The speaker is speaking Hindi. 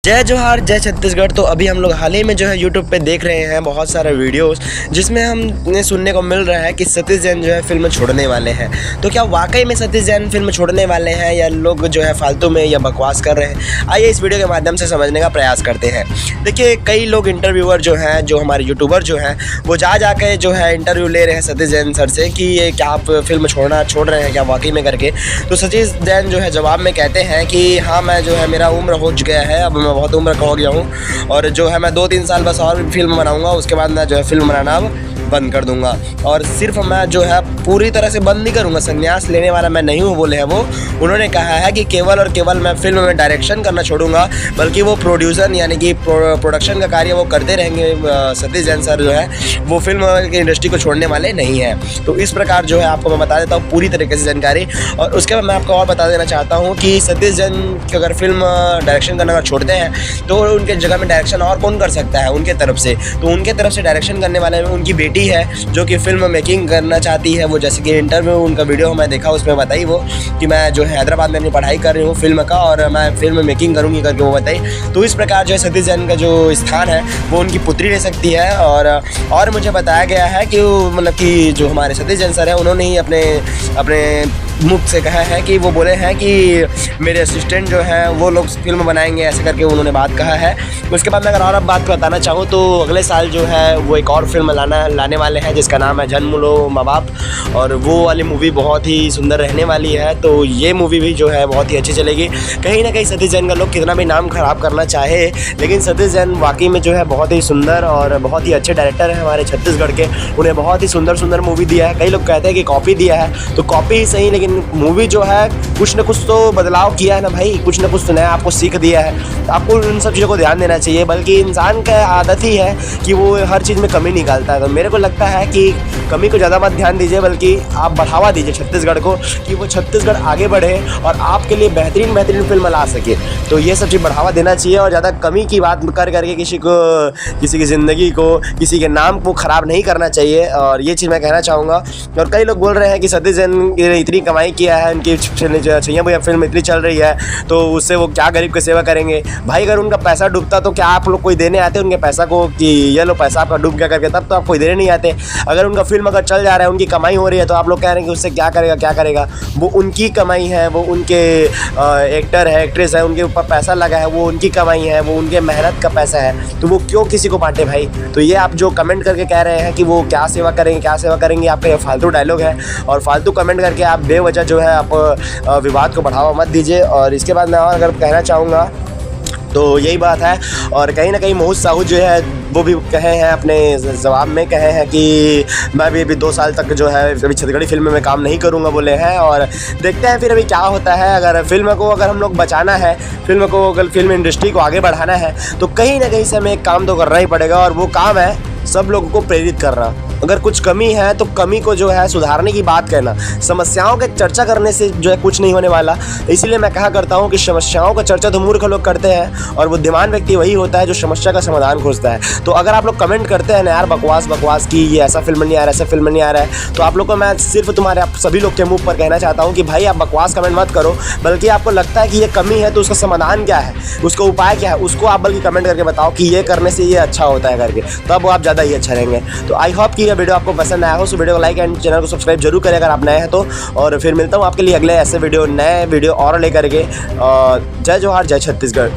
जय जोहार जय छत्तीसगढ़। तो अभी हम लोग हाल ही में जो है यूट्यूब पे देख रहे हैं बहुत सारे वीडियोस जिसमें हमें सुनने को मिल रहा है कि सतीश जैन जो है फिल्म छोड़ने वाले हैं। तो क्या वाकई में सतीश जैन फिल्म छोड़ने वाले हैं या लोग जो है फालतू में या बकवास कर रहे हैं? आइए इस वीडियो के माध्यम से समझने का प्रयास करते हैं। देखिए, कई लोग इंटरव्यूअर जो हैं, जो हमारे यूट्यूबर जो हैं, वो जाके जो है इंटरव्यू ले रहे हैं सतीश जैन सर से कि ये क्या आप फिल्म छोड़ रहे हैं क्या वाकई में करके। तो सतीश जैन जो है जवाब में कहते हैं कि हाँ, मैं जो है मेरा उम्र हो गया है, अब मैं बहुत उम्र का हो गया हूँ और जो है मैं 2-3 साल बस और फिल्म बनाऊंगा, उसके बाद मैं जो है फिल्म बनाना अब बंद कर दूंगा। और सिर्फ मैं जो है पूरी तरह से बंद नहीं करूंगा, संन्यास लेने वाला मैं नहीं हूँ बोले हैं वो। उन्होंने कहा है कि केवल और केवल मैं फिल्म में डायरेक्शन करना छोड़ूंगा, बल्कि वो प्रोड्यूसर यानी कि प्रोडक्शन का कार्य वो करते रहेंगे। सतीश जैन सर जो है वो फिल्म की इंडस्ट्री को छोड़ने वाले नहीं हैं। तो इस प्रकार जो है आपको मैं बता देता हूँ पूरी तरीके से जानकारी। और उसके बाद मैं आपको और बता देना चाहता हूँ कि सतीश जैन की अगर फिल्म डायरेक्शन करना अगर छोड़ते हैं तो उनके जगह में डायरेक्शन और कौन कर सकता है उनके तरफ से। तो उनके तरफ से डायरेक्शन करने वाले में उनकी बेटी है जो कि फिल्म मेकिंग करना चाहती है। वो जैसे कि इंटरव्यू उनका वीडियो मैं देखा, उसमें बताई वो कि मैं जो है हैदराबाद में अपनी पढ़ाई कर रही हूँ फिल्म का और मैं फिल्म मेकिंग करूँगी करके वो बताई। तो इस प्रकार जो है सतीश जैन का जो स्थान है वो उनकी पुत्री ले सकती है। और मुझे बताया गया है कि मतलब कि जो हमारे सतीश जैन सर है उन्होंने ही अपने मुख से कहा है कि वो बोले हैं कि मेरे असिस्टेंट जो हैं वो लोग फिल्म बनाएंगे, ऐसे करके उन्होंने बात कहा है। उसके बाद मैं अगर और अब बात बताना चाहूँ तो अगले साल जो है वो एक और फिल्म लाने वाले हैं जिसका नाम है जन्म लो माँ बाप, और वो वाली मूवी बहुत ही सुंदर रहने वाली है। तो ये मूवी भी जो है बहुत ही अच्छी चलेगी। कहीं ना कहीं सतीश जैन का लोग कितना भी नाम खराब करना चाहे, लेकिन सतीश जैन वाकई में जो है बहुत ही सुंदर और बहुत ही अच्छे डायरेक्टर हैं हमारे छत्तीसगढ़ के। उन्हें बहुत ही सुंदर मूवी दिया है। कई लोग कहते हैं कि कॉपी दिया है, तो कॉपी ही सही, लेकिन मूवी जो है कुछ न कुछ तो बदलाव किया है ना भाई, कुछ न कुछ तो नया आपको सीख दिया है। तो आपको इन सब चीज़ों को ध्यान देना चाहिए। बल्कि इंसान का आदत ही है कि वो हर चीज़ में कमी निकालता है। तो मेरे को लगता है कि कमी को ज़्यादा मत ध्यान दीजिए, बल्कि आप बढ़ावा दीजिए छत्तीसगढ़ को कि वो छत्तीसगढ़ आगे बढ़े और आपके लिए बेहतरीन फिल्म ला सके। तो ये सब चीज़ बढ़ावा देना चाहिए और ज़्यादा कमी की बात करके किसी की ज़िंदगी को, किसी के नाम को ख़राब नहीं करना चाहिए। और ये चीज़ मैं कहना चाहूँगा। और कई लोग बोल रहे हैं कि सतीश जैन ने इतनी कमाई किया है, उनकी छैया भैया फिल्म इतनी चल रही है तो उससे वो क्या गरीब की सेवा करेंगे। भाई अगर उनका पैसा डूबता तो क्या आप लोग कोई देने आते उनके पैसा को कि ये लो पैसा आपका डूब गया करके? तब तो आप कोई देने नहीं आते। अगर उनका फिल्म अगर चल जा रहा है, उनकी कमाई हो रही है, तो आप लोग कह रहे हैं कि उससे क्या करेगा। वो उनकी कमाई है, वो उनके एक्टर है, एक्ट्रेस है, उनके ऊपर पैसा लगा है, वो उनकी कमाई है, वो उनके मेहनत का पैसा है। तो वो क्यों किसी को बांटे भाई? तो ये आप जो कमेंट करके कह रहे हैं कि वो क्या सेवा करेंगे, आपका फालतू डायलॉग है। और फालतू कमेंट करके आप बेवजह जो है आप विवाद को बढ़ावा मत दीजिए। और इसके बाद मैं और अगर कहना चाहूँगा तो यही बात है। और कहीं ना कहीं मोहित साहू जो है वो भी कहे हैं अपने जवाब में, कहे हैं कि मैं भी अभी 2 साल तक जो है अभी छत्तीसगढ़ी फिल्म में काम नहीं करूंगा बोले हैं। और देखते हैं फिर अभी क्या होता है। अगर फिल्म को अगर हम लोग बचाना है, अगर फिल्म इंडस्ट्री को आगे बढ़ाना है, तो कहीं ना कहीं से हमें एक काम तो करना ही पड़ेगा। और वो काम है सब लोगों को प्रेरित करना। अगर कुछ कमी है तो कमी को जो है सुधारने की बात कहना। समस्याओं के चर्चा करने से जो है कुछ नहीं होने वाला। इसलिए मैं कहा करता हूँ कि समस्याओं का चर्चा तो मूर्ख लोग करते हैं और बुद्धिमान व्यक्ति वही होता है जो समस्या का समाधान खोजता है। तो अगर आप लोग कमेंट करते हैं ना यार बकवास की ये ऐसा फिल्म नहीं आ रहा है, ऐसा फिल्म नहीं आ रहा है, तो आप लोग को मैं सिर्फ आप सभी लोग के मुँह पर कहना चाहता हूँ कि भाई आप बकवास कमेंट मत करो। बल्कि आपको लगता है कि ये कमी है तो उसका समाधान क्या है, उसका उपाय क्या है, उसको आप बल्कि कमेंट करके बताओ कि ये करने से ये अच्छा होता है करके, तब आप ज़्यादा ही अच्छा रहेंगे। तो आई होप कि वीडियो आपको पसंद आया हो। सो वीडियो को लाइक एंड चैनल को सब्सक्राइब जरूर करें अगर आप नए हैं तो। और फिर मिलता हूँ आपके लिए अगले ऐसे नए वीडियो और लेकर के। जय जोहार जय छत्तीसगढ़।